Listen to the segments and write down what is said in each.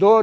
2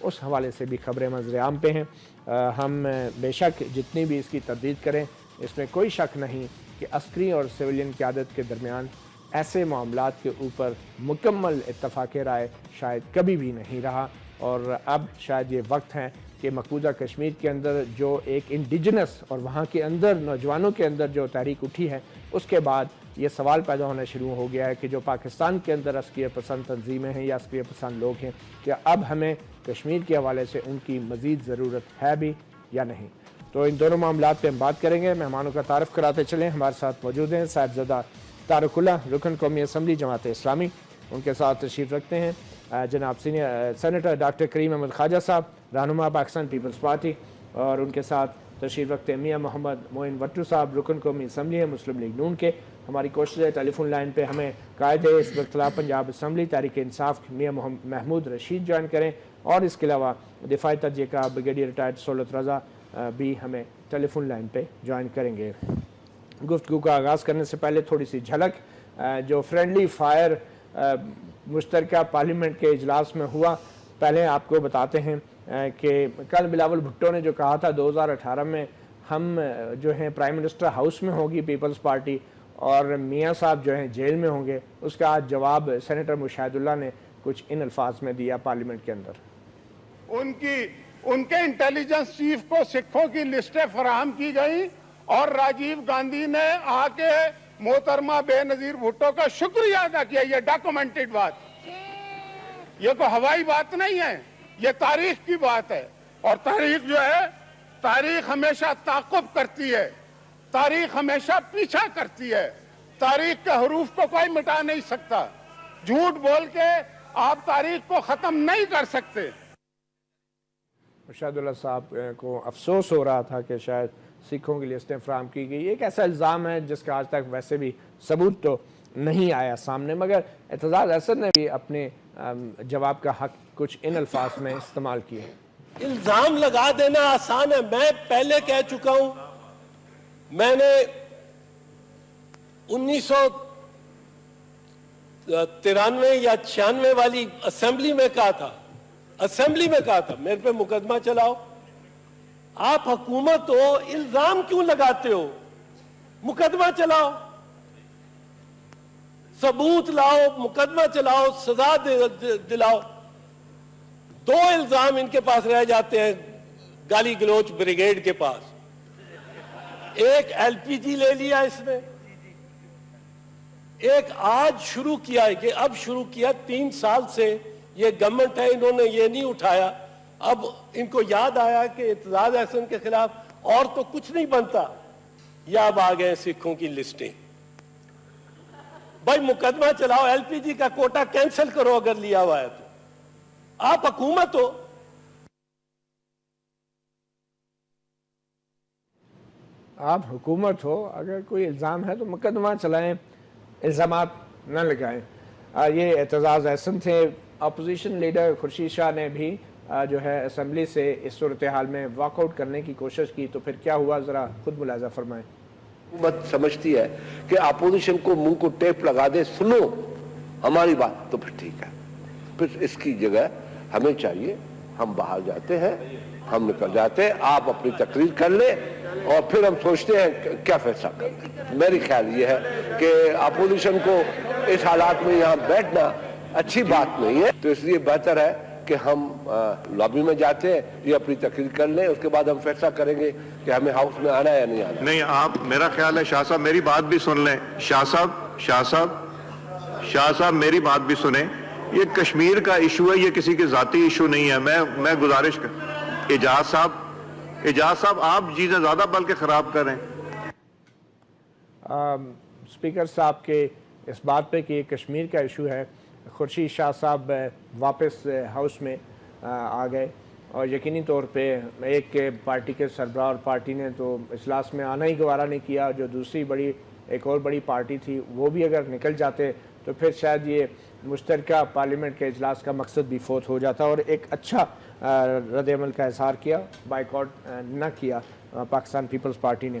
اس حوالے سے بھی خبریں منظر عام پہ ہیں۔ ہم بے شک جتنی بھی اس کی تردید کریں اس میں کوئی شک نہیں کہ عسکری اور سویلین قیادت کے درمیان ایسے معاملات کے اوپر مکمل اتفاق رائے شاید کبھی بھی نہیں رہا، اور اب شاید یہ وقت ہے کہ مقبوضہ کشمیر کے اندر جو ایک انڈیجنس اور وہاں کے اندر نوجوانوں کے اندر جو تحریک اٹھی ہے، اس کے بعد یہ سوال پیدا ہونا شروع ہو گیا ہے کہ جو پاکستان کے اندر عسکریہ پسند تنظیمیں ہیں یا عسکریہ پسند لوگ ہیں، کیا اب ہمیں کشمیر کے حوالے سے ان کی مزید ضرورت ہے بھی یا نہیں؟ تو ان دونوں معاملات پہ ہم بات کریں گے۔ مہمانوں کا تعارف کراتے چلیں۔ ہمارے ساتھ موجود ہیں صاحبزادہ طارق اللہ، رکن قومی اسمبلی جماعت اسلامی، ان کے ساتھ تشریف رکھتے ہیں جناب سینیٹر ڈاکٹر کریم احمد خواجہ صاحب، رہنما پاکستان پیپلز پارٹی، اور ان کے ساتھ تشریف رکھتے ہیں میاں محمد معین وٹو صاحب، رکن قومی اسمبلی ہے مسلم لیگ نون کے۔ ہماری کوشش ہے ٹیلی فون لائن پہ ہمیں قائد اس اختلاف پنجاب اسمبلی تحریک انصاف میاں محمود رشید جوائن کریں، اور اس کے علاوہ دفاعی تجزیہ کا بریگیڈیئر ریٹائرڈ سہولت رضا بھی ہمیں ٹیلی فون لائن پہ جوائن کریں گے۔ گفتگو کا آغاز کرنے سے پہلے تھوڑی سی جھلک جو فرینڈلی فائر مشترکہ پارلیمنٹ کے اجلاس میں ہوا، پہلے آپ کو بتاتے ہیں کہ کل بلاول بھٹو نے جو کہا تھا 2018 میں ہم جو ہیں پرائم منسٹر ہاؤس میں ہوگی پیپلز پارٹی اور میاں صاحب جو ہیں جیل میں ہوں گے، اس کا آج جواب سینیٹر مشاہد اللہ نے کچھ ان الفاظ میں دیا پارلیمنٹ کے اندر۔ ان کے انٹیلیجنس چیف کو سکھوں کی لسٹیں فراہم کی گئی اور راجیو گاندھی نے آ کے محترمہ بے نظیر بھٹو کا شکریہ ادا کیا۔ یہ ڈاکومنٹڈ بات، یہ کوئی ہوائی بات نہیں ہے، یہ تاریخ کی بات ہے، اور تاریخ جو ہے، تاریخ ہمیشہ تعاقب کرتی ہے، تاریخ ہمیشہ پیچھا کرتی ہے، تاریخ کے حروف کو کوئی مٹا نہیں سکتا، جھوٹ بول کے آپ تاریخ کو ختم نہیں کر سکتے۔ مشاہد اللہ صاحب کو افسوس ہو رہا تھا کہ شاید سکھوں کی لسٹیں فراہم کی گئی، ایک ایسا الزام ہے جس کا آج تک ویسے بھی ثبوت تو نہیں آیا سامنے، مگر اعتزاز احسن نے بھی اپنے جواب کا حق کچھ ان الفاظ میں استعمال کیے۔ الزام لگا دینا آسان ہے، میں پہلے کہہ چکا ہوں، میں نے 1993 یا 96 والی اسمبلی میں کہا تھا، میرے پہ مقدمہ چلاؤ۔ آپ حکومت ہو، الزام کیوں لگاتے ہو؟ مقدمہ چلاؤ، ثبوت لاؤ، مقدمہ چلاؤ، سزا دلاؤ۔ دو الزام ان کے پاس رہ جاتے ہیں گالی گلوچ بریگیڈ کے پاس، ایک ایل پی جی لے لیا اس نے، ایک آج شروع کیا ہے، کہ اب شروع کیا 3 سال سے یہ گورنمنٹ ہے، انہوں نے یہ نہیں اٹھایا۔ اب ان کو یاد آیا کہ اعتزاز احسن کے خلاف اور تو کچھ نہیں بنتا، یا اب آ گئے سکھوں کی لسٹیں۔ بھائی مقدمہ چلاؤ، ایل پی جی کا کوٹا کینسل کرو اگر لیا ہوا ہے تو، آپ حکومت ہو۔ آپ حکومت ہو، اگر کوئی الزام ہے تو مقدمہ چلائیں، الزامات نہ لگائیں۔ یہ اعتزاز احسن تھے۔ اپوزیشن لیڈر خورشید شاہ نے بھی جو ہے اسمبلی سے اس صورتحال میں واک آؤٹ کرنے کی کوشش کی، تو پھر کیا ہوا ذرا خود ملاحظہ فرمائیں۔ حکومت سمجھتی ہے کہ اپوزیشن کو منہ کو ٹیپ لگا دے، سنو ہماری بات، تو پھر ٹھیک ہے، پھر اس کی جگہ ہمیں چاہیے ہم باہر جاتے ہیں، ہم نکل جاتے ہیں، آپ اپنی تقریر کر لیں اور پھر ہم سوچتے ہیں کیا فیصلہ کرنا ہے۔ میری خیال یہ ہے کہ اپوزیشن کو اس حالات میں یہاں بیٹھنا اچھی بات نہیں ہے، تو اس لیے بہتر ہے کہ ہم لابی میں جاتے ہیں، یہ اپنی تقریر کر لیں، اس کے بعد ہم فیصلہ کریں گے کہ ہمیں ہاؤس میں آنا ہے یا نہیں آنا۔ نہیں، آپ، میرا خیال ہے شاہ صاحب میری بات بھی سن لیں، شاہ صاحب میری بات بھی سنیں۔ یہ کشمیر کا ایشو ہے، یہ کسی کے ذاتی ایشو نہیں ہے۔ میں گزارش کر اعجاز صاحب آپ چیزیں زیادہ بلکہ خراب کریں۔ اسپیکر صاحب کے اس بات پہ کہ یہ کشمیر کا ایشو ہے، خورشید شاہ صاحب واپس ہاؤس میں آ گئے، اور یقینی طور پہ ایک پارٹی کے سربراہ اور پارٹی نے تو اجلاس میں آنا ہی گوارا نہیں کیا، جو دوسری ایک اور بڑی پارٹی تھی وہ بھی اگر نکل جاتے تو پھر شاید یہ مشترکہ پارلیمنٹ کے اجلاس کا مقصد بھی فوت ہو جاتا، اور ایک اچھا رد عمل کا اظہار کیا، بائیکاٹ نہ کیا پاکستان پیپلز پارٹی نے۔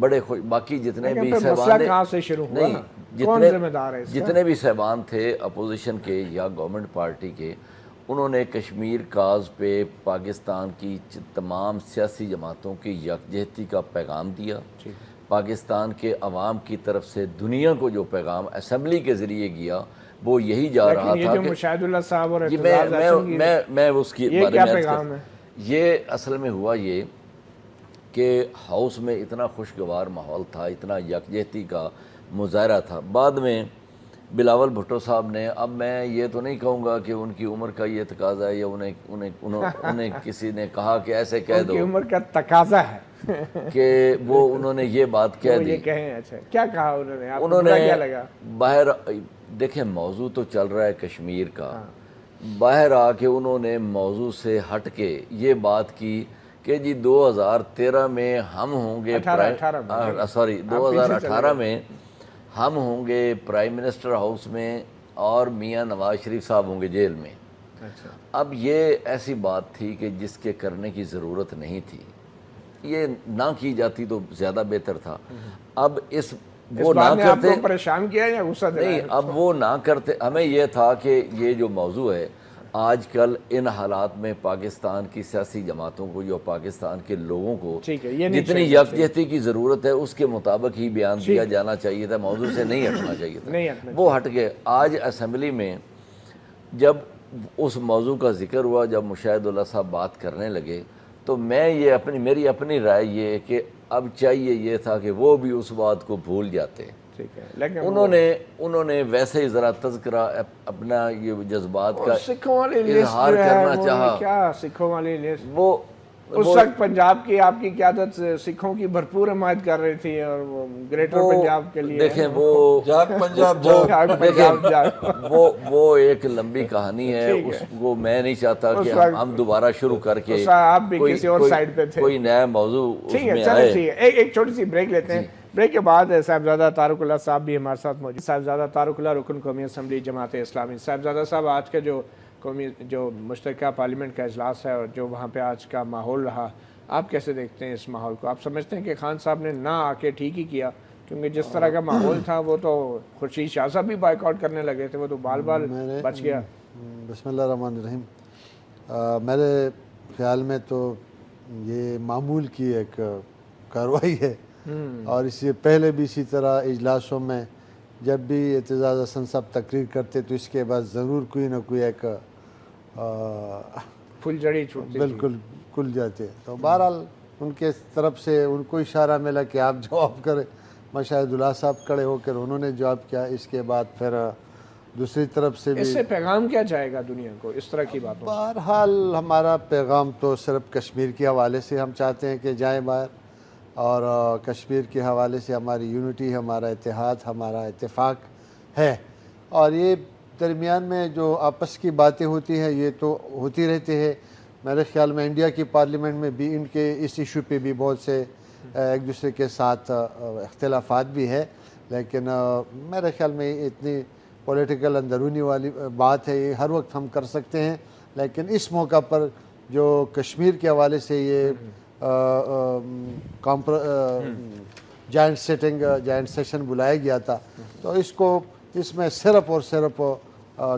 بڑے خوش. باقی جتنے بھی مسئلہ صاحبان کہاں سے شروع ہوا نہیں نا؟ کون ذمہ دار ہے اس کا؟ جتنے بھی صاحبان تھے اپوزیشن کے یا گورنمنٹ پارٹی کے، انہوں نے کشمیر کاز پہ پاکستان کی تمام سیاسی جماعتوں کی یکجہتی کا پیغام دیا. پاکستان کے عوام کی طرف سے دنیا کو جو پیغام اسمبلی کے ذریعے گیا وہ یہی جا رہا تھا جو مشاہد اللہ صاحب اور میں اس کی یہ کیا پیغام ہے؟ یہ اصل میں ہوا یہ کہ ہاؤس میں اتنا خوشگوار ماحول تھا، اتنا یکجہتی کا مظاہرہ تھا. بعد میں بلاول بھٹو صاحب نے، اب میں یہ تو نہیں کہوں گا کہ ان کی عمر کا یہ تقاضا ہے یا انہیں کسی نے کہا کہ ایسے کہہ دو، ان کی عمر کا تقاضا ہے کہ وہ انہوں نے یہ بات کہہ دی. اچھا کیا کہا انہوں نے؟ انہوں نے کیا لگا؟ باہر دیکھیں موضوع تو چل رہا ہے کشمیر کا، باہر آ کے انہوں نے موضوع سے ہٹ کے یہ بات کی کہ جی 2013 میں ہم ہوں گے 2018 میں ہم ہوں گے پرائم منسٹر ہاؤس میں اور میاں نواز شریف صاحب ہوں گے جیل میں. اب یہ ایسی بات تھی کہ جس کے کرنے کی ضرورت نہیں تھی، یہ نہ کی جاتی تو زیادہ بہتر تھا. اب وہ نہ کرتے، پریشان کیا یا غصہ دلایا؟ نہیں، اب وہ نہ کرتے. ہمیں یہ تھا کہ یہ جو موضوع ہے آج کل ان حالات میں پاکستان کی سیاسی جماعتوں کو یا پاکستان کے لوگوں کو جتنی یکجہتی کی ضرورت ہے اس کے مطابق ہی بیان دیا جانا چاہیے تھا، موضوع سے نہیں ہٹنا چاہیے تھا. وہ ہٹ گئے. آج اسمبلی میں جب اس موضوع کا ذکر ہوا، جب مشاہد اللہ صاحب بات کرنے لگے، تو میری اپنی رائے یہ ہے کہ اب چاہیے یہ تھا کہ وہ بھی اس بات کو بھول جاتے. انہوں نے ویسے ہی ذرا تذکرہ اپنا یہ جذبات کا اظہار کرنا چاہا. کیا سکھوں والی لسٹ؟ وہ اس وقت پنجاب کی آپ کی قیادت سکھوں کی بھرپور حمایت کر رہی تھی اور وہ گریٹر پنجاب کے لیے دیکھیں وہ ایک لمبی کہانی ہے، اس کو میں نہیں چاہتا کہ ہم دوبارہ شروع کر کے آپ بھی کسی اور سائڈ پہ تھے، کوئی نیا موضوع اس میں آئے. ایک چھوٹی سی بریک لیتے ہیں. بریک کے بعد صاحبزادہ طارق اللہ صاحب بھی ہمارے ساتھ موجود. صاحبزادہ طارق اللہ رکن قومی اسمبلی جماعت اسلامی. صاحبزادہ صاحب، آج کا جو مشترکہ پارلیمنٹ کا اجلاس ہے اور جو وہاں پہ آج کا ماحول رہا، آپ کیسے دیکھتے ہیں اس ماحول کو؟ آپ سمجھتے ہیں کہ خان صاحب نے نہ آ کے ٹھیک ہی کیا؟ کیونکہ جس طرح کا ماحول تھا وہ تو خورشید شاہ صاحب بھی بائیک آؤٹ کرنے لگے تھے، وہ تو بال بچ گیا. بسم اللہ الرحمن الرحیم. میرے خیال میں تو یہ معمول کی ایک کارروائی ہے، اور اس سے پہلے بھی اسی طرح اجلاسوں میں جب بھی اعتزاز حسن صاحب تقریر کرتے تو اس کے بعد ضرور کوئی نہ کوئی ایک پھلجڑی چھوٹتی، بالکل کھل جاتے. تو بہرحال ان کے طرف سے ان کو اشارہ ملا کہ آپ جواب کریں. مشاہد اللہ صاحب کھڑے ہو کر انہوں نے جواب کیا. اس کے بعد پھر دوسری طرف سے بھی اس سے پیغام کیا جائے گا دنیا کو اس طرح کی باتوں؟ بہرحال ہمارا پیغام تو صرف کشمیر کے حوالے سے ہم چاہتے ہیں کہ جائیں باہر، اور کشمیر کے حوالے سے ہماری یونٹی، ہمارا اتحاد، ہمارا اتفاق ہے. اور یہ درمیان میں جو آپس کی باتیں ہوتی ہیں یہ تو ہوتی رہتی ہے. میرے خیال میں انڈیا کی پارلیمنٹ میں بھی ان کے اس ایشو پہ بھی بہت سے ایک دوسرے کے ساتھ اختلافات بھی ہے، لیکن میرے خیال میں اتنی پولیٹیکل اندرونی والی بات ہے یہ ہر وقت ہم کر سکتے ہیں. لیکن اس موقع پر جو کشمیر کے حوالے سے یہ جائنٹ سیشن بلایا گیا تھا، تو اس میں صرف اور صرف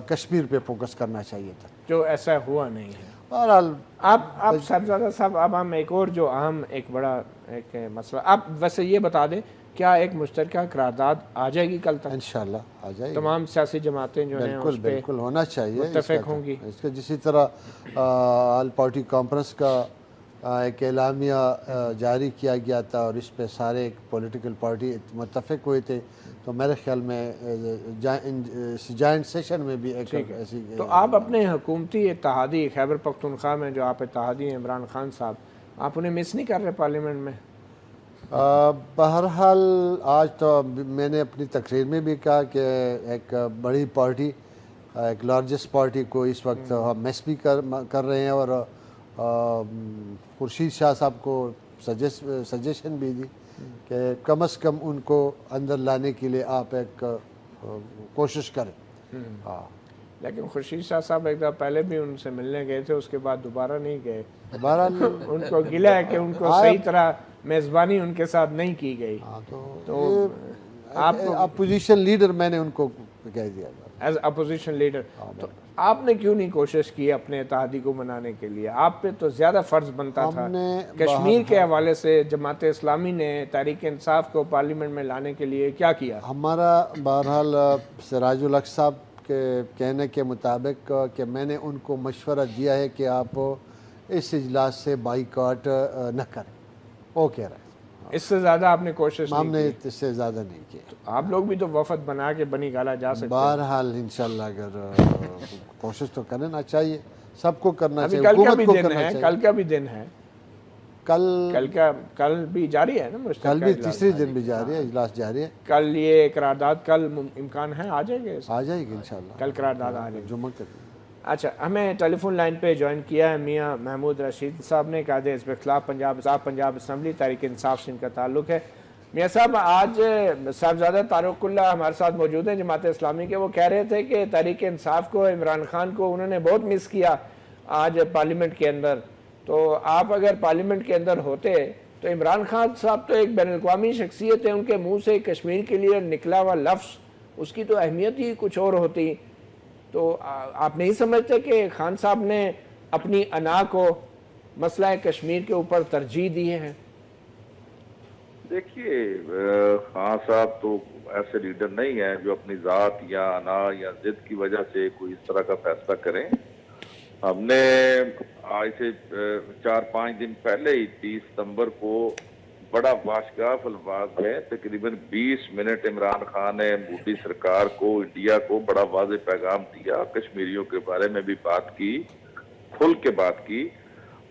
کشمیر پہ فوکس کرنا چاہیے تھا، جو ایسا ہوا نہیں ہے. بہرحال آپ صاحبزادہ صاحب، اب ہم ایک اور جو اہم ایک بڑا ایک مسئلہ، آپ ویسے یہ بتا دیں کیا ایک مشترکہ قرارداد آ جائے گی کل تک؟ انشاءاللہ آ جائے گی. تمام سیاسی جماعتیں جو ہیں اس پہ بالکل ہونا چاہیے، متفق ہوں گی. اس کے جسی طرح آل پارٹی کانفرنس کا ایک اعلامیہ جاری کیا گیا تھا اور اس پہ سارے پولیٹیکل پارٹی متفق ہوئے تھے، تو میرے خیال میں جائنٹ سیشن میں بھی ایک ایسی. تو آپ اپنے حکومتی اتحادی خیبر پختونخوا میں جو آپ اتحادی ہیں عمران خان صاحب، آپ انہیں مس نہیں کر رہے پارلیمنٹ میں؟ بہرحال آج تو میں نے اپنی تقریر میں بھی کہا کہ ایک بڑی پارٹی، ایک لارجسٹ پارٹی کو اس وقت ہم مس بھی کر رہے ہیں، اور خورشید شاہ صاحب کو سجیشن بھی دی کہ کم از کم ان کو اندر لانے کے لیے آپ ایک کوشش کریں. لیکن خورشید شاہ صاحب ایک دفعہ پہلے بھی ان سے ملنے گئے تھے، اس کے بعد دوبارہ نہیں گئے. بہرحال ان کو گلہ ہے کہ ان کو صحیح طرح میزبانی ان کے ساتھ نہیں کی گئی. تو آپ اپوزیشن لیڈر میں نے ان کو کہہ دیا ایز اپوزیشن لیڈر. تو آپ نے کیوں نہیں کوشش کی اپنے اتحادی کو منانے کے لیے؟ آپ پہ تو زیادہ فرض بنتا تھا. کشمیر کے حوالے سے جماعت اسلامی نے تحریک انصاف کو پارلیمنٹ میں لانے کے لیے کیا کیا؟ ہمارا بہرحال سراج الحق صاحب کے کہنے کے مطابق کہ میں نے ان کو مشورہ دیا ہے کہ آپ اس اجلاس سے بائیکاٹ نہ کریں، وہ کہہ رہے ہیں. اس سے زیادہ آپ نے کوشش ہم نہیں نے کی؟ اس سے زیادہ نہیں کیا. آپ لوگ بھی تو وفد بنا کے بنی گالا جا سکتے ہیں. بہرحال انشاءاللہ اگر کوشش تو کرنا چاہیے، سب کو کرنا ابھی چاہیے، کل کا حکومت بھی کو دن کرنا ہے، چاہیے. کل کا بھی دن ہے، کل بھی جاری ہے نا مشترکہ کل بھی اجلاس؟ تیسری دن بھی جاری ہے، اجلاس جاری ہے. کل یہ قرارداد کل امکان ہے آ جائیں گے؟ آ جائے گی انشاءاللہ، کل قرارداد آ جائے گی. جمعہ کے دن. اچھا، ہمیں ٹیلی فون لائن پہ جوائن کیا ہے میاں محمود رشید صاحب نے، قائد حزب اختلاف پنجاب اسمبلی تحریک انصاف سے ان کا تعلق ہے. میاں صاحب، آج صاحبزادہ طارق اللہ ہمارے ساتھ موجود ہیں جماعت اسلامی کے. وہ کہہ رہے تھے کہ تحریک انصاف کو، عمران خان کو انہوں نے بہت مس کیا آج پارلیمنٹ کے اندر. تو آپ اگر پارلیمنٹ کے اندر ہوتے تو عمران خان صاحب تو ایک بین الاقوامی شخصیت ہے، ان کے منہ سے کشمیر کے لیے نکلا ہوا لفظ، اس کی تو اہمیت ہی کچھ اور ہوتی. تو آپ نہیں سمجھتے کہ خان صاحب نے اپنی انا کو مسئلہ کشمیر کے اوپر ترجیح دی ہے؟ دیکھیے، خان صاحب تو ایسے لیڈر نہیں ہیں جو اپنی ذات یا انا یا ضد کی وجہ سے کوئی اس طرح کا فیصلہ کریں. ہم نے آج سے 4-5 دن پہلے ہی 30 ستمبر کو بڑا باشگاف الفاظ میں تقریباً 20 منٹ عمران خان نے مودی سرکار کو، انڈیا کو بڑا واضح پیغام دیا، کشمیریوں کے بارے میں بھی بات کی، کھل کے بات کی.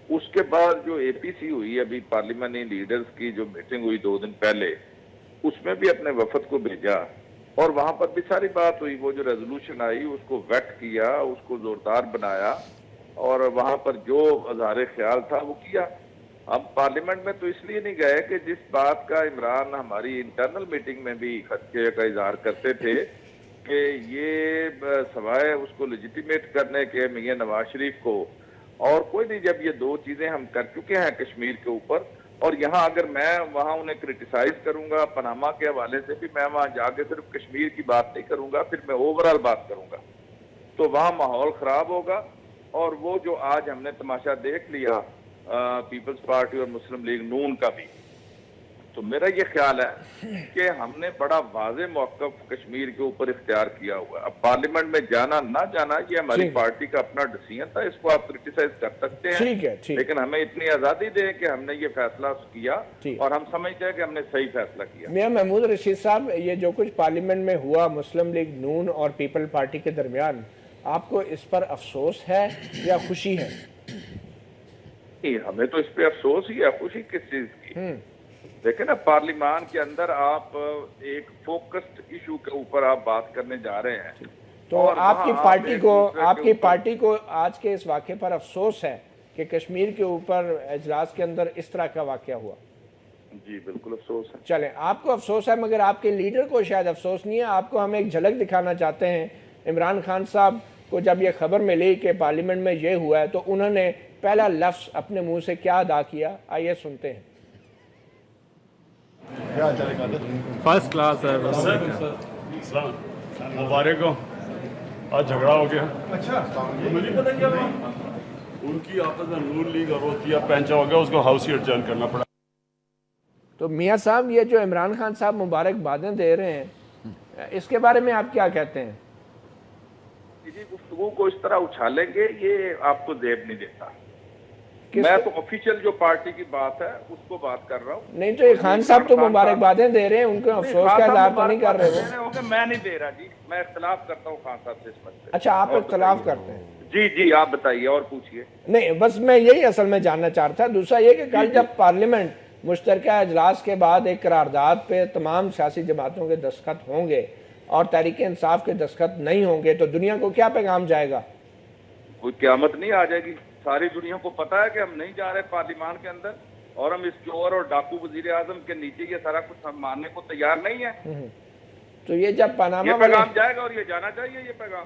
اس کے بعد جو اے پی سی ہوئی ابھی پارلیمانی لیڈرز کی جو میٹنگ ہوئی 2 دن پہلے، اس میں بھی اپنے وفد کو بھیجا اور وہاں پر بھی ساری بات ہوئی. وہ جو ریزولوشن آئی اس کو ویٹ کیا، اس کو زوردار بنایا اور وہاں پر جو اظہار خیال تھا وہ کیا. ہم پارلیمنٹ میں تو اس لیے نہیں گئے کہ جس بات کا عمران ہماری انٹرنل میٹنگ میں بھی خدشے کا اظہار کرتے تھے کہ یہ سوائے اس کو لیجیٹیمیٹ کرنے کے میاں نواز شریف کو اور کوئی نہیں. جب یہ 2 چیزیں ہم کر چکے ہیں کشمیر کے اوپر، اور یہاں اگر میں وہاں انہیں کرٹیسائز کروں گا پاناما کے حوالے سے بھی، میں وہاں جا کے صرف کشمیر کی بات نہیں کروں گا، پھر میں اوورال بات کروں گا تو وہاں ماحول خراب ہوگا. اور وہ جو آج ہم نے تماشا دیکھ لیا پیپلز پارٹی اور مسلم لیگ نون کا بھی، تو میرا یہ خیال ہے کہ ہم نے بڑا واضح موقف کشمیر کے اوپر اختیار کیا ہوا ہے. اب پارلیمنٹ میں جانا نہ جانا یہ ہماری پارٹی کا اپنا ڈیسیژن تھا، اس کو آپ کرٹیسائز کر سکتے ہیں، لیکن ہمیں اتنی آزادی دیں کہ ہم نے یہ فیصلہ کیا اور ہم سمجھتے ہیں کہ ہم نے صحیح فیصلہ کیا. میاں محمود رشید صاحب، یہ جو کچھ پارلیمنٹ میں ہوا مسلم لیگ نون اور پیپل پارٹی کے درمیان، آپ کو اس پر افسوس ہے یا خوشی ہے؟ ہمیں تو اس پہ افسوس ہی ہے، خوشی کس چیز کی؟ دیکھیں نا، پارلیمان کے اندر آپ ایک فوکسڈ ایشو کے اوپر آپ بات کرنے جا رہے ہیں، تو آپ کی پارٹی کو آج کے اس واقعے پر افسوس ہے کہ کشمیر کے اوپر اجلاس کے اندر اس طرح کا واقعہ ہوا؟ جی بالکل افسوس ہے. چلیں، آپ کو افسوس ہے مگر آپ کے لیڈر کو شاید افسوس نہیں ہے. آپ کو ہم ایک جھلک دکھانا چاہتے ہیں. عمران خان صاحب کو جب یہ خبر ملی کہ پارلیمنٹ میں یہ ہوا ہے تو انہوں نے پہلا لفظ اپنے منہ سے کیا ادا کیا، آئیے سنتے ہیں. فرسٹ کلاس ہے. مبارک ہو، آج جھگڑا ہو گیا. اچھا، مجھے پتہ کیا ہوا، ان کی آپس میں نون لیگ اور وہ کیا پینچا ہو گیا، اس کو ہاؤس ہی ایڈجرن کرنا پڑا. تو میاں صاحب، یہ جو عمران خان صاحب مبارکبادیں دے رہے ہیں، اس کے بارے میں آپ کیا کہتے ہیں؟ کسی گفتگو کو اس طرح اچھالیں گے یہ آپ کو زیب نہیں دیتا. میں تو آفیشیل جو پارٹی کی بات ہے اس کو بات کر رہا ہوں. نہیں تو یہ خان صاحب تو مبارکبادیں دے رہے ہیں، ان کو افسوس کا اظہار تو نہیں کر رہے وہ. میں نہیں دے رہا جی، میں اختلاف کرتا ہوں خان صاحب سے اس مسئلے. اچھا، آپ اختلاف کرتے ہیں؟ جی آپ بتائیے اور پوچھئے. نہیں، بس میں یہی اصل میں جاننا چاہتا تھا. دوسرا یہ کہ کل جب پارلیمنٹ مشترکہ اجلاس کے بعد ایک قرارداد پہ تمام سیاسی جماعتوں کے دستخط ہوں گے اور تحریک انصاف کے دستخط نہیں ہوں گے تو دنیا کو کیا پیغام جائے گا؟ کوئی قیامت نہیں آ جائے گی. ساری دنیا کو پتا ہے کہ ہم نہیں جا رہے پارلیمان کے اندر، اور ہم اس چور اور ڈاکو وزیر اعظم کے نیچے یہ سارا کچھ ہم ماننے کو تیار نہیں ہے. تو یہ جب پاناما یہ پیغام جائے گا اور یہ جانا چاہیے یہ پیغام.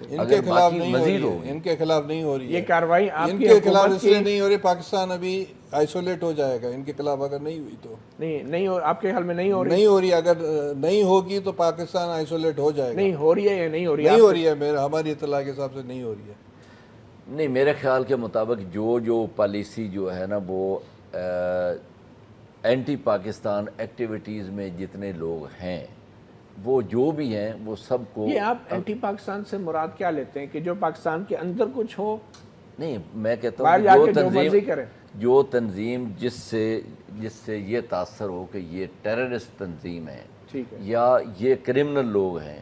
ان کے خلاف نہیں ہو رہی ہے، ان کے خلاف نہیں ہو رہی ہے یہ کارروائی آپ ان کی کے خلاف حکومت اس لیے کی نہیں ہو رہی، پاکستان ابھی آئسولیٹ ہو جائے گا ان کے خلاف اگر نہیں ہوئی تو۔ نہیں آپ کے خیال میں نہیں ہو رہی؟ نہیں ہو رہی، اگر نہیں ہوگی تو پاکستان آئسولیٹ ہو جائے گا۔ نہیں ہو رہی ہے یا نہیں ہو رہی ہے؟ نہیں ہو رہی ہے، ہماری اطلاع کے حساب سے نہیں ہو رہی ہے۔ نہیں، میرے خیال کے مطابق جو پالیسی جو ہے نا وہ اینٹی پاکستان ایکٹیویٹیز میں جتنے لوگ ہیں وہ جو بھی ہیں وہ سب کو، یہ آپ اینٹی پاکستان سے مراد کیا لیتے ہیں کہ جو پاکستان کے اندر کچھ ہو؟ نہیں، میں کہتا باہر جا ہوں کے جو مرضی کریں، جو تنظیم جس سے یہ تاثر ہو کہ یہ ٹیررسٹ تنظیم ہے ٹھیک ہے، یا یہ کرمنل لوگ ہیں،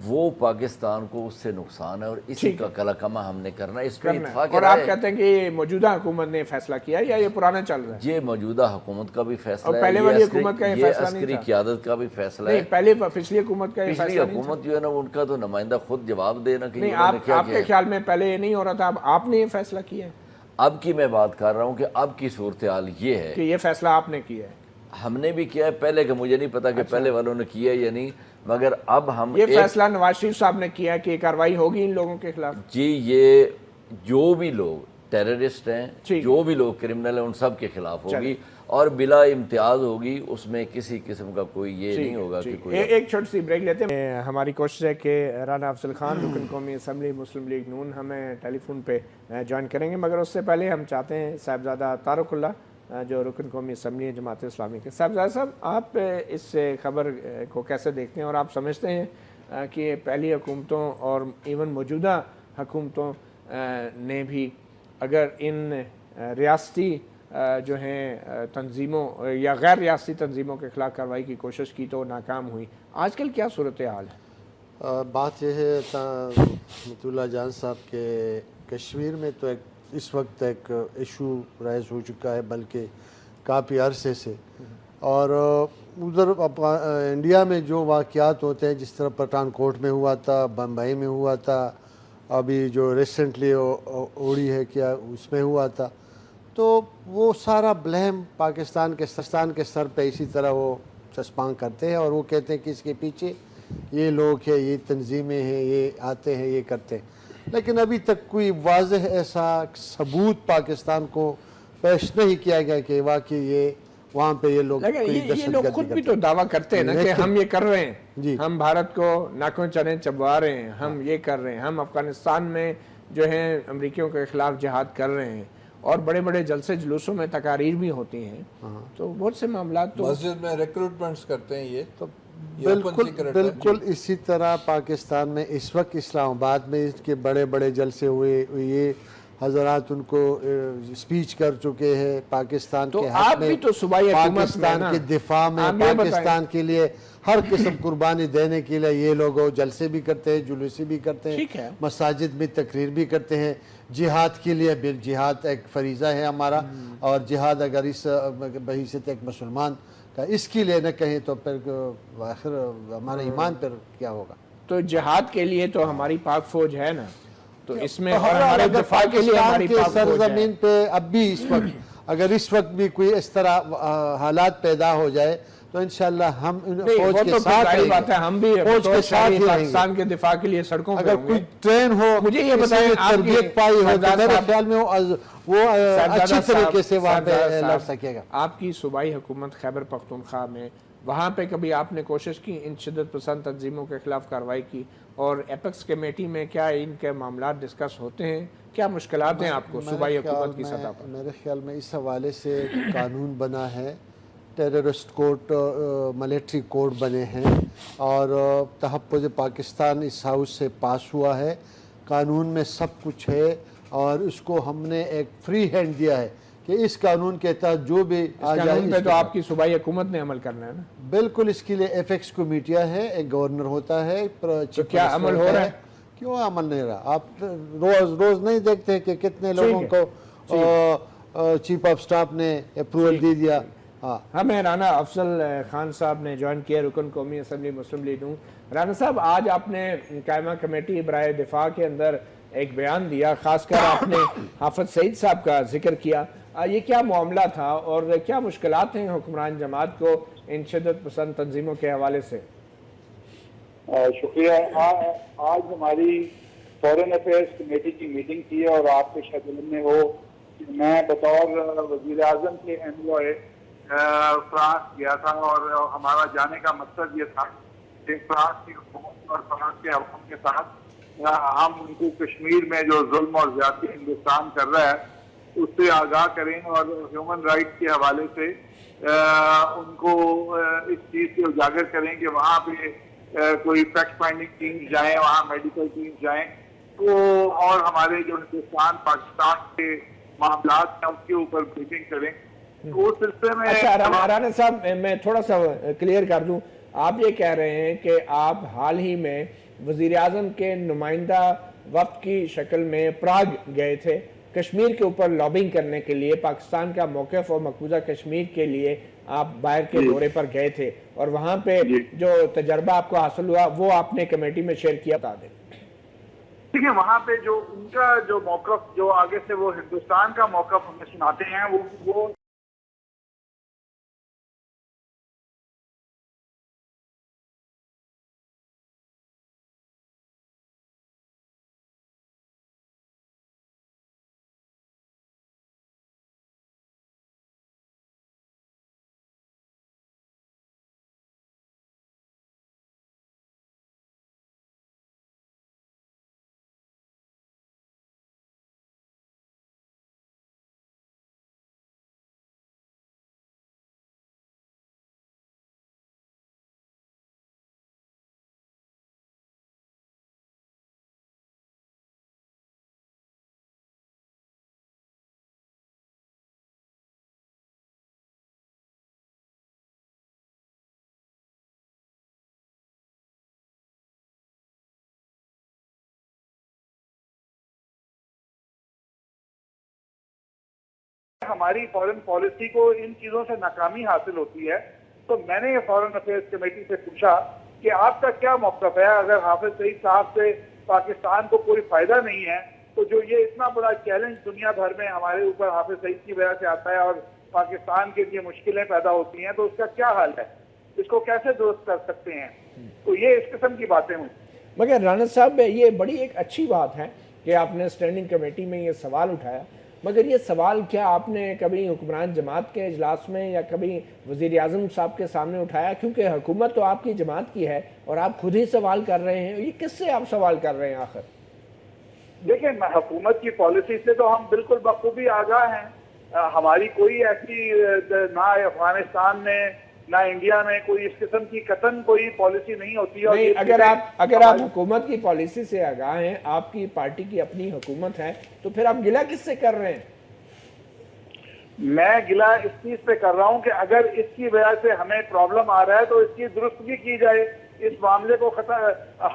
وہ پاکستان کو اس سے نقصان ہے اور اسی کا کلکمہ ہم نے کرنا ہے، اس پہ اتفاق اور رائے آپ ہے۔ کہتے ہیں کہ یہ موجودہ حکومت نے فیصلہ کیا یا یہ پرانا چل رہا ہے؟ یہ موجودہ حکومت کا بھی فیصلہ اور ہے، پہلے والی حکومت کا یہ یہ فیصلہ نہیں عسکری تھا؟ قیادت کا بھی فیصلہ ہے۔ نہیں، پہلے پچھلی حکومت کا یہ پچھلی فیصلہ نہیں تھا؟ حکومت جو ہے نا ان کا تو نمائندہ خود جواب دینا کہ نہیں، انہوں نے کیا آپ کے خیال میں پہلے یہ نہیں ہو رہا تھا، اب آپ نے یہ فیصلہ کیا ہے؟ اب کی میں بات کر رہا ہوں کہ اب کی صورتحال یہ ہے کہ یہ فیصلہ آپ نے کیا ہے؟ ہم نے بھی کیا ہے پہلے، کہ مجھے نہیں پتا کہ پہلے والوں نے کیا یا نہیں، مگر اب ہم یہ فیصلہ نواز شریف صاحب نے کیا ہے کہ یہ کارروائی ہوگی ان لوگوں کے خلاف؟ جی، یہ جو بھی لوگ ٹیررسٹ ہیں، جو بھی لوگ کرمنل ہیں، ان سب کے خلاف ہوگی اور بلا امتیاز ہوگی، اس میں کسی قسم کا کوئی یہ نہیں ہوگا کہ کوئی۔ ایک چھوٹی سی بریک لیتے ہیں۔ ہماری کوشش ہے کہ رانا افضل خان رکن قومی اسمبلی مسلم لیگ نون ہمیں ٹیلی فون پہ جوائن کریں گے، مگر اس سے پہلے ہم چاہتے ہیں صاحبزادہ طارق اللہ جو رکن قومی اسمبلی ہے جماعت اسلامی کے، صاحبزادہ صاحب آپ اس خبر کو کیسے دیکھتے ہیں اور آپ سمجھتے ہیں کہ پہلی حکومتوں اور ایون موجودہ حکومتوں نے بھی اگر ان ریاستی جو ہیں تنظیموں یا غیر ریاستی تنظیموں کے خلاف کارروائی کی کوشش کی تو ناکام ہوئی، آج کل کیا صورتحال ہے؟ بات یہ ہے رحمت اللہ جان صاحب کہ کشمیر میں تو اس وقت ایک ایشو رائز ہو چکا ہے بلکہ کافی عرصے سے، اور ادھر انڈیا میں جو واقعات ہوتے ہیں جس طرح پٹھان کوٹ میں ہوا تھا، بمبئی میں ہوا تھا، ابھی جو ریسنٹلی اوڑی ہے کیا اس میں ہوا تھا، تو وہ سارا بلیم پاکستان کے سر پہ اسی طرح وہ چسپاں کرتے ہیں اور وہ کہتے ہیں کہ اس کے پیچھے یہ لوگ ہیں، یہ تنظیمیں ہیں، یہ آتے ہیں، یہ کرتے ہیں، لیکن ابھی تک کوئی واضح ایسا ثبوت پاکستان کو پیش نہیں کیا گیا کہ واقعی یہ وہاں پہ یہ لوگ یہ لوگ خود بھی تو دعویٰ کرتے ہیں نا کہ ہم یہ کر رہے ہیں، ہم بھارت کو ناکوں چریں چبوا رہے ہیں، ہم یہ کر رہے ہیں، ہم افغانستان میں جو ہیں امریکیوں کے خلاف جہاد کر رہے ہیں، اور بڑے بڑے جلسے جلوسوں میں تقاریر بھی ہوتی ہیں، تو بہت سے معاملات تو مسجد میں ریکروٹمنٹس کرتے ہیں یہ تو بالکل اسی طرح پاکستان میں اس وقت اسلام آباد میں اس کے بڑے بڑے جلسے ہوئے، یہ حضرات ان کو سپیچ کر چکے ہیں پاکستان کے حق میں، پاکستان کے دفاع میں، پاکستان کے لیے ہر قسم قربانی دینے کے لیے یہ لوگ جلسے بھی کرتے ہیں، جلوسے بھی کرتے ہیں، مساجد میں تقریر بھی کرتے ہیں، جہاد کے لیے جہاد ایک فریضہ ہے ہمارا، اور جہاد اگر اس بحیثیت ایک مسلمان کا اس کے لیے نہ کہیں تو پھر آخر ہمارا ایمان پر کیا ہوگا؟ تو جہاد کے لیے تو ہماری پاک فوج ہے نا، تو اس میں ہمارے دفاع کے لیے ہماری پاک فوج ہے۔ سرزمین پہ اب بھی اس وقت اگر اس وقت بھی کوئی اس طرح حالات پیدا ہو جائے تو انشاءاللہ ہم فوج کے ساتھ رہیں گے، ہم بھی فوج کے ساتھ ہی رہیں گے۔ پاکستان کے دفاع کے لیے سڑکوں پہ اگر کوئی ٹرین ہو، مجھے یہ بتائیں، تربیت پائی ہو تو میرے خیال میں وہ اچھی طریقے سے وہاں پہ لڑ سکے گا۔ آپ کی صوبائی حکومت خیبر پختونخوا میں، وہاں پہ کبھی آپ نے کوشش کی ان شدت پسند تنظیموں کے خلاف کارروائی کی، اور ایپیکس کمیٹی میں کیا ان کے معاملات ڈسکس ہوتے ہیں؟ کیا مشکلات ہیں آپ کو صوبائی حکومت کی سطح پر؟ میرے خیال میں اس حوالے سے قانون بنا ہے، ٹیررسٹ کورٹ، ملٹری کورٹ بنے ہیں، اور تحفظ پاکستان اس ہاؤس سے پاس ہوا ہے، قانون میں سب کچھ ہے، اور اس کو ہم نے ایک فری ہینڈ دیا ہے کہ اس قانون کے تحت جو بھی آ جائے، قانون پہ تو آپ کی صوبائی حکومت نے عمل کرنا ہے نا؟ بالکل، اس کے لیے ایفیکس کمیٹیاں ہے، ایک گورنر ہوتا ہے، تو کیا عمل ہو رہا ہے؟ کیوں عمل نہیں رہا؟ آپ روز نہیں دیکھتے کہ کتنے لوگوں کو چیف آف سٹاف نے اپروول دے دیا؟ ہمیں رانا افضل خان صاحب نے جوائن کیا، رکن قومی اسمبلی مسلم لیگ نون۔ رانا صاحب، آج آپ نے قائمہ کمیٹی برائے دفاع کے اندر ایک بیان دیا، خاص کر آپ نے حافظ سعید صاحب کا ذکر کیا، یہ کیا معاملہ تھا اور کیا مشکلات ہیں حکمران جماعت کو ان شدت پسند تنظیموں کے حوالے سے؟ شکریہ۔ آج ہماری فورن افیئرس کمیٹی کی میٹنگ کی ہے اور آپ کے شیڈول میں ہو کہ میں بطور وزیر اعظم کے انوائے فرانس گیا تھا، اور ہمارا جانے کا مقصد یہ تھا کہ فرانس کی حکومت اور فرانس کے عوام کے ساتھ ہم ان کو کشمیر میں جو ظلم اور زیادتی ہندوستان کر رہا ہے اس سے آگاہ کریں، اور ہیومن رائٹس کے حوالے سے ان کو اس چیز سے اجاگر کریں کہ وہاں پہ کوئی فیکٹ فائنڈنگ ٹیم جائیں، وہاں میڈیکل ٹیم جائیں تو، اور ہمارے جو ہندوستان پاکستان کے معاملات ہیں اس کے اوپر بریفنگ کریں تو اس سلسلے میں۔ اچھا رانا صاحب، میں تھوڑا سا کلیئر کر دوں، آپ یہ کہہ رہے ہیں کہ آپ حال ہی میں وزیر اعظم کے نمائندہ وفد کی شکل میں پراگ گئے تھے کشمیر کے اوپر لابنگ کرنے کے لیے، پاکستان کا موقف اور مقبوضہ کشمیر کے لیے آپ باہر کے دورے پر گئے تھے، اور وہاں پہ جو تجربہ آپ کو حاصل ہوا وہ آپ نے کمیٹی میں شیئر کیا، بتا دیں۔ دیکھیں وہاں پہ جو ان کا جو موقف، جو آگے سے وہ ہندوستان کا موقف ہمیں سناتے ہیں، وہ ہماری فورن پالیسی کو ان چیزوں سے ناکامی حاصل ہوتی ہے، تو میں نے یہ فورن افیئرس کمیٹی سے پوچھا کہ آپ کا کیا موقف ہے، اگر حافظ سعید صاحب سے پاکستان کو کوئی فائدہ نہیں ہے تو جو یہ اتنا بڑا چیلنج دنیا بھر میں ہمارے اوپر حافظ سعید کی وجہ سے آتا ہے اور پاکستان کے لیے مشکلیں پیدا ہوتی ہیں، تو اس کا کیا حل ہے، اس کو کیسے درست کر سکتے ہیں؟ تو یہ اس قسم کی باتیں ہوئی۔ مگر رانا صاحب یہ بڑی ایک اچھی بات ہے کہ آپ نے اسٹینڈنگ کمیٹی میں یہ سوال اٹھایا، مگر یہ سوال کیا آپ نے کبھی حکمران جماعت کے اجلاس میں یا کبھی وزیر اعظم صاحب کے سامنے اٹھایا؟ کیونکہ حکومت تو آپ کی جماعت کی ہے اور آپ خود ہی سوال کر رہے ہیں، یہ کس سے آپ سوال کر رہے ہیں آخر؟ دیکھیں حکومت کی پالیسی سے تو ہم بالکل بخوبی آگاہ ہیں، ہماری کوئی ایسی نہ افغانستان میں نہ انڈیا میں کوئی اس قسم کی قطن کوئی پالیسی نہیں ہوتی ہے۔ اگر آپ حکومت کی پالیسی سے آگاہ ہیں، آپ کی پارٹی کی اپنی حکومت ہے، تو پھر آپ گلہ کس سے کر رہے ہیں؟ میں گلہ اس چیز پہ کر رہا ہوں کہ اگر اس کی وجہ سے ہمیں پرابلم آ رہا ہے تو اس کی درستگی کی جائے، اس معاملے کو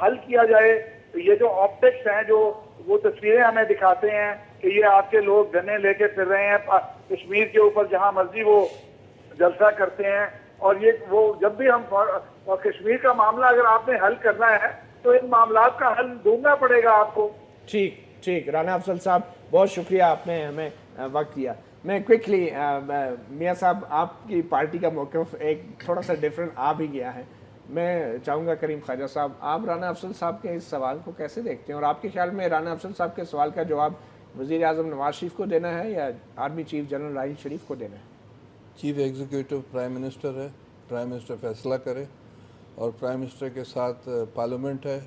حل کیا جائے۔ یہ جو آپٹکس ہیں، جو وہ تصویریں ہمیں دکھاتے ہیں کہ یہ آپ کے لوگ گنے لے کے پھر رہے ہیں کشمیر کے اوپر، جہاں مرضی وہ جلسہ کرتے ہیں، اور یہ وہ جب بھی ہم کشمیر کا معاملہ اگر آپ نے حل کرنا ہے تو ان معاملات کا حل ڈھونڈنا پڑے گا آپ کو۔ ٹھیک رانا افضل صاحب، بہت شکریہ، آپ نے ہمیں وقت دیا۔ میں کوئکلی میاں صاحب، آپ کی پارٹی کا موقف ایک تھوڑا سا ڈیفرنٹ آ بھی گیا ہے، میں چاہوں گا کریم خواجہ صاحب آپ رانا افضل صاحب کے اس سوال کو کیسے دیکھتے ہیں، اور آپ کے خیال میں رانا افضل صاحب کے سوال کا جواب وزیر اعظم نواز شریف کو دینا ہے یا army chief general Raheel Sharif کو دینا ہے؟ چیف ایگزیکٹو پرائم منسٹر ہے، پرائم منسٹر فیصلہ کرے، اور پرائم منسٹر کے ساتھ پارلیمنٹ ہے،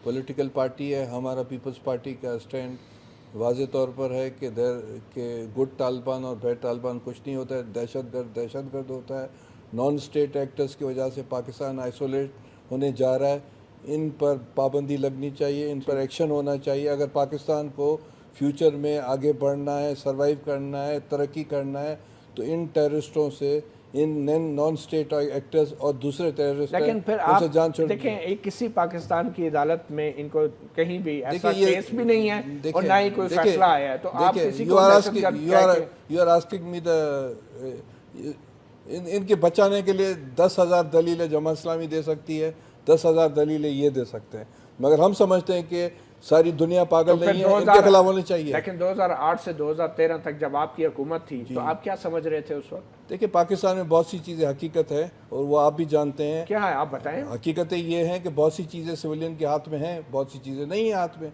پولیٹیکل پارٹی ہے۔ ہمارا پیپلز پارٹی کا سٹینڈ واضح طور پر ہے کہ گڈ طالبان اور بیڈ طالبان کچھ نہیں ہوتا ہے، دہشت گرد ہوتا ہے۔ نان اسٹیٹ ایکٹرز کی وجہ سے پاکستان آئسولیٹ ہونے جا رہا ہے، ان پر پابندی لگنی چاہیے، ان پر ایکشن ہونا چاہیے۔ اگر پاکستان کو فیوچر میں آگے بڑھنا ہے، سروائیو کرنا ہے، ترقی کرنا ہے، تو ان ٹیررسٹوں سے، ان نان اسٹیٹ ایکٹرز اور دوسرے ٹیررسٹ، لیکن پھر آپ دیکھیں کسی پاکستان کی عدالت میں ان کو کہیں بھی ایسا کیس بھی نہیں ہے اور نہ ہی کوئی فیصلہ آیا ہے، تو آپ کسی کو یو آر آسکنگ می ان کے بچانے کے لیے 10,000 دلیلیں جماعت اسلامی دے سکتی ہے، 10,000 دلیلیں یہ دے سکتے ہیں، مگر ہم سمجھتے ہیں کہ ساری دنیا پاگل نہیں ہے، ان کے خلاف ہونے چاہیے۔ لیکن 2008 سے 2013 تک جب آپ کی حکومت تھی تو آپ کیا سمجھ رہے تھے اس وقت؟ دیکھیں پاکستان میں بہت سی چیزیں حقیقت ہے اور وہ آپ بھی جانتے ہیں۔ کیا ہے آپ بتائیں؟ حقیقتیں یہ ہیں کہ بہت سی چیزیں سویلین کے ہاتھ میں ہیں، بہت سی چیزیں نہیں ہیں ہاتھ میں۔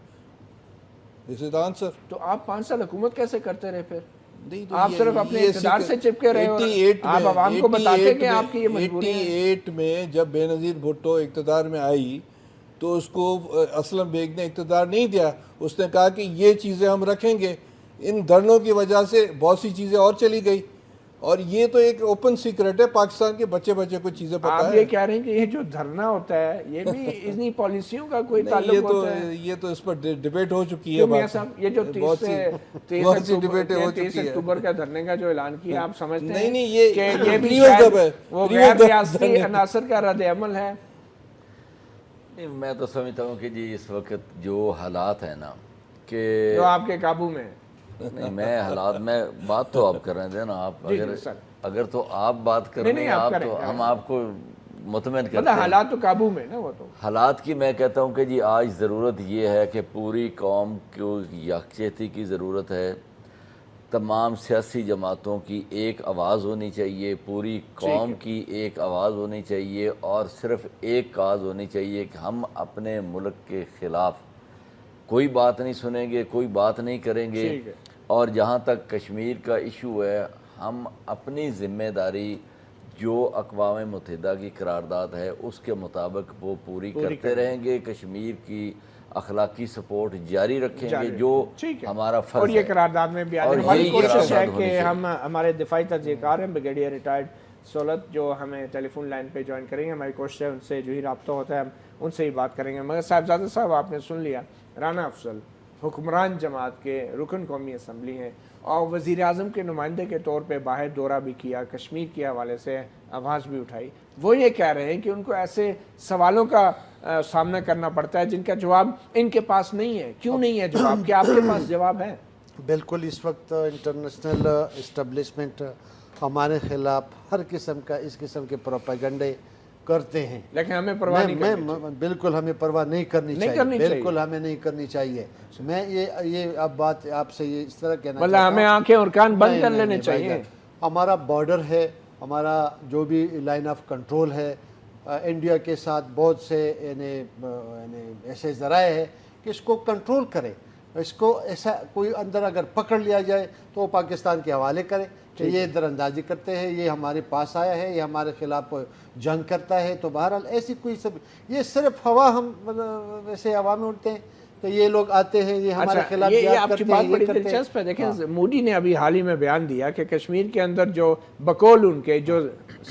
This is the answer. تو آپ 5 سال حکومت کیسے کرتے رہے پھر؟ آپ یہ- صرف اپنے یہ اقتدار سے چپکے رہے اور 88 آپ میں- عوام کو بتاتے 88 کہ آپ کی یہ مجبوری ہے. 88 میں جب بے نظیر بھٹو اقتدار میں آئی تو اس کو اسلم بیگ نے اقتدار نہیں دیا. اس نے کہا کہ یہ چیزیں ہم رکھیں گے. ان دھرنوں کی وجہ سے بہت سی چیزیں اور چلی گئی، اور یہ تو ایک اوپن سیکرٹ ہے، پاکستان کے بچے کو چیزیں پتہ آپ ہے. یہ کہہ رہے ہیں کہ یہ جو دھرنا ہوتا ہے یہ بھی انہی پالیسیوں کا کوئی نہیں، تعلق ہوتا ہے؟ یہ تو اس پر ڈیبیٹ ہو چکی ہے. کیوں میاں صاحب یہ جو بہت سی ڈیبیٹیں ہو 30 چکی ہے. اکتوبر کا دھرنے کا جو اعلان کیا آپ سمجھتے ہیں نہیں، یہ کہ یہ بھی پریویس شاید دب ہے. وہ پریویس غیر دب ریاستی دھرنے. عناصر کا رد عمل ہے؟ نہیں، میں تو سمجھتا ہوں کہ جی اس وقت جو حالات ہیں نا کہ جو آپ کے قابو میں ہے. نہیں، میں حالات میں بات تو آپ کر رہے تھے نا. آپ جی سر. اگر تو آپ بات کر رہے ہیں آپ تو ہم آپ کو مطمئن کرتے مطلب ہیں. حالات تو قابو میں نا وہ تو. حالات کی میں کہتا ہوں کہ جی آج ضرورت یہ ہے کہ پوری قوم کو یکجہتی کی ضرورت ہے. تمام سیاسی جماعتوں کی ایک آواز ہونی چاہیے، پوری قوم کی ایک آواز ہونی چاہیے، اور صرف ایک کاز ہونی چاہیے کہ ہم اپنے ملک کے خلاف کوئی بات نہیں سنیں گے، کوئی بات نہیں کریں گے. اور جہاں تک کشمیر کا ایشو ہے، ہم اپنی ذمہ داری جو اقوام متحدہ کی قرارداد ہے اس کے مطابق وہ پوری کرتے رہیں گے. کشمیر کی اخلاقی سپورٹ جاری رکھیں گے جو ہمارا فرض ہے. اور یہ قرارداد میں بھی آج ہماری کوشش ہے کہ ہم ہمارے دفاعی تجزیہ کار ہیں بریگیڈیئر ریٹائرڈ سولت جو ہمیں ٹیلی فون لائن پہ جوائن کریں گے. ہماری کوشش ہے ان سے جو ہی رابطہ ہوتا ہے ہم ان سے ہی بات کریں گے. مگر صاحبزادہ صاحب آپ نے سن لیا، رانا افضل حکمران جماعت کے رکن قومی اسمبلی ہیں اور وزیر اعظم کے نمائندے کے طور پہ باہر دورہ بھی کیا، کشمیر کے حوالے سے آواز بھی اٹھائی. وہ یہ کہہ رہے ہیں کہ ان کو ایسے سوالوں کا سامنا کرنا پڑتا ہے جن کا جواب ان کے پاس نہیں ہے. کیوں نہیں ہے جواب؟ کیا آپ کے پاس جواب ہے؟ بالکل. اس وقت انٹرنیشنل اسٹیبلشمنٹ ہمارے خلاف ہر قسم کا اس قسم کے پروپیگنڈے کرتے ہیں، لیکن ہمیں پرواہ نہیں کرنی چاہیے. بالکل ہمیں پرواہ نہیں کرنی چاہیے. بالکل ہمیں نہیں کرنی چاہیے. میں یہ اب بات آپ سے یہ اس طرح کہنا چاہتا ہوں، ہمیں آنکھیں اور کان بند کر لینے چاہیے. ہمارا بارڈر ہے، ہمارا جو بھی لائن آف کنٹرول ہے انڈیا کے ساتھ، بہت سے ایسے ذرائع ہے کہ اس کو کنٹرول کرے. اس کو ایسا کوئی اندر اگر پکڑ لیا جائے تو وہ پاکستان کے حوالے کرے کہ یہ در اندازی کرتے ہیں، یہ ہمارے پاس آیا ہے، یہ ہمارے خلاف جنگ کرتا ہے. تو بہرحال ایسی کوئی یہ صرف ہوا ہم ویسے عوام میں اڑتے ہیں تو یہ لوگ آتے ہیں، یہ ہمارے خلاف یہ آپ کی بات بڑی دلچسپ ہے. دیکھیں مودی نے ابھی حال ہی میں بیان دیا کہ کشمیر کے اندر جو بقول ان کے جو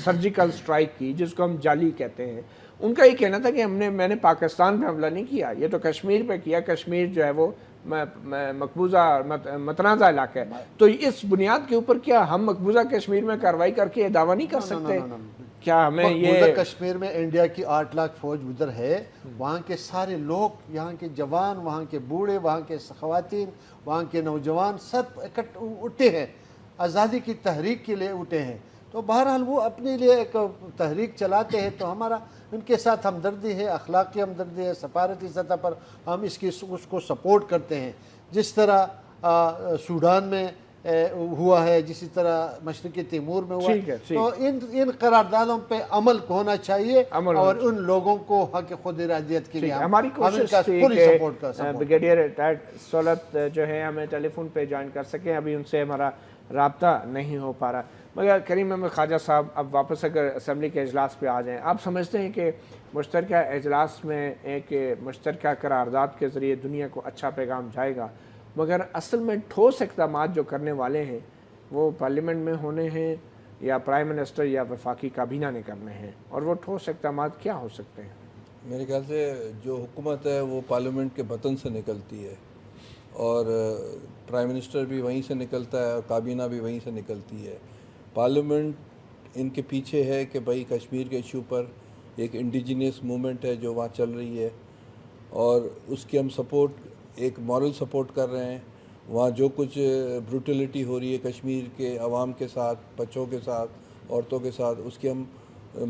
سرجیکل سٹرائک کی جس کو ہم جالی کہتے ہیں، ان کا یہ کہنا تھا کہ میں نے پاکستان پہ حملہ نہیں کیا، یہ تو کشمیر پہ کیا. کشمیر جو ہے وہ مقبوضہ متنازع علاقہ ہے. تو اس بنیاد کے اوپر کیا ہم مقبوضہ کشمیر میں کارروائی کر کے یہ دعویٰ نہیں کر سکتے؟ کیا ہمیں یہ کشمیر میں انڈیا کی 8 لاکھ فوج ادھر ہے، وہاں کے سارے لوگ، یہاں کے جوان، وہاں کے بوڑھے، وہاں کے خواتین، وہاں کے نوجوان سب اٹھے ہیں، آزادی کی تحریک کے لیے اٹھے ہیں. تو بہرحال وہ اپنے لیے ایک تحریک چلاتے ہیں. تو ہمارا ان کے ساتھ ہمدردی ہے، اخلاقی ہمدردی ہے. سفارتی سطح پر ہم اس کو سپورٹ کرتے ہیں. جس طرح سوڈان میں ہوا ہے، جسی طرح مشرقی تیمور میں ہوا ہے. تو ان قراردادوں پہ عمل ہونا چاہیے اور ان لوگوں کو حق خود ارادیت کے لیے ہماری کوشش تھی کہ بریگیڈیئر ریٹائرڈ سولت جو ہے ہمیں ٹیلی فون پہ جوائن کر سکیں. ابھی ان سے ہمارا رابطہ نہیں ہو پا رہا. مگر کریم احمد خواجہ صاحب اب واپس اگر اسمبلی کے اجلاس پہ آ جائیں، آپ سمجھتے ہیں کہ مشترکہ اجلاس میں ایک مشترکہ قرارداد کے ذریعے دنیا کو اچھا پیغام جائے گا، مگر اصل میں ٹھوس اقدامات جو کرنے والے ہیں وہ پارلیمنٹ میں ہونے ہیں یا پرائم منسٹر یا وفاقی کابینہ نے کرنے ہیں؟ اور وہ ٹھوس اقدامات کیا ہو سکتے ہیں؟ میرے خیال سے جو حکومت ہے وہ پارلیمنٹ کے بطن سے نکلتی ہے، اور پرائم منسٹر بھی وہیں سے نکلتا ہے اور کابینہ بھی وہیں سے نکلتی ہے. پارلیمنٹ ان کے پیچھے ہے کہ بھائی کشمیر کے ایشو پر ایک انڈیجینس موومنٹ ہے جو وہاں چل رہی ہے، اور اس کی ہم سپورٹ، ایک مورل سپورٹ کر رہے ہیں. وہاں جو کچھ بروٹیلٹی ہو رہی ہے کشمیر کے عوام کے ساتھ، بچوں کے ساتھ، عورتوں کے ساتھ، اس کی ہم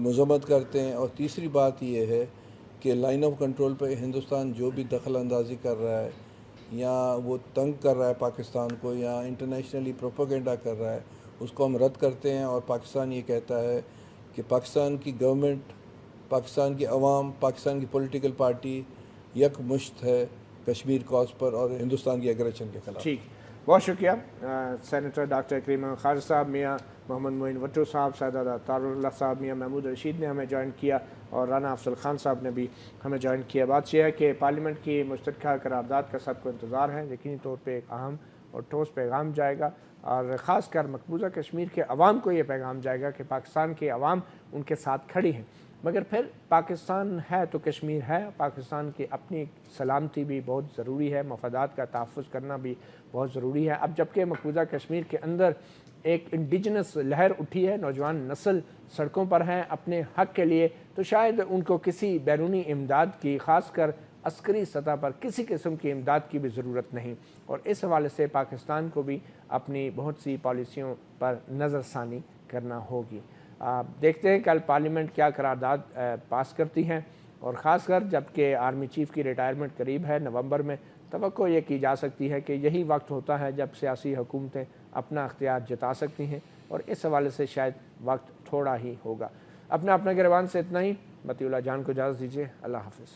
مذمت کرتے ہیں. اور تیسری بات یہ ہے کہ لائن آف کنٹرول پہ ہندوستان جو بھی دخل اندازی کر رہا ہے یا وہ تنگ کر رہا ہے پاکستان کو یا انٹرنیشنلی پروپیگنڈا کر رہا ہے، اس کو ہم رد کرتے ہیں. اور پاکستان یہ کہتا ہے کہ پاکستان کی گورنمنٹ، پاکستان کی عوام، پاکستان کی پولیٹیکل پارٹی یک مشت ہے کشمیر کاز پر اور ہندوستان کی ایگریشن کے خلاف. ٹھیک، بہت شکریہ سینیٹر ڈاکٹر کریم احمد خارج صاحب، میاں محمد معین بھٹو صاحب، سیدہ طاہر اللہ صاحب، میاں محمود رشید نے ہمیں جوائن کیا اور رانا افضل خان صاحب نے بھی ہمیں جوائن کیا. بات یہ ہے کہ پارلیمنٹ کی مشترکہ قرارداد کا سب کو انتظار ہے. یقینی طور پہ ایک اہم اور ٹھوس پیغام جائے گا اور خاص کر مقبوضہ کشمیر کے عوام کو یہ پیغام جائے گا کہ پاکستان کے عوام ان کے ساتھ کھڑی ہیں. مگر پھر پاکستان ہے تو کشمیر ہے. پاکستان کی اپنی سلامتی بھی بہت ضروری ہے، مفادات کا تحفظ کرنا بھی بہت ضروری ہے. اب جبکہ مقبوضہ کشمیر کے اندر ایک انڈیجنس لہر اٹھی ہے، نوجوان نسل سڑکوں پر ہیں اپنے حق کے لیے، تو شاید ان کو کسی بیرونی امداد کی، خاص کر عسکری سطح پر کسی قسم کی امداد کی بھی ضرورت نہیں. اور اس حوالے سے پاکستان کو بھی اپنی بہت سی پالیسیوں پر نظر ثانی کرنا ہوگی. دیکھتے ہیں کل پارلیمنٹ کیا قرارداد پاس کرتی ہیں، اور خاص کر جب کہ آرمی چیف کی ریٹائرمنٹ قریب ہے نومبر میں، توقع یہ کی جا سکتی ہے کہ یہی وقت ہوتا ہے جب سیاسی حکومتیں اپنا اختیار جتا سکتی ہیں، اور اس حوالے سے شاید وقت تھوڑا ہی ہوگا. اپنا گریبان سے اتنا ہی. مطیع اللہ جان کو اجازت دیجیے. اللہ حافظ.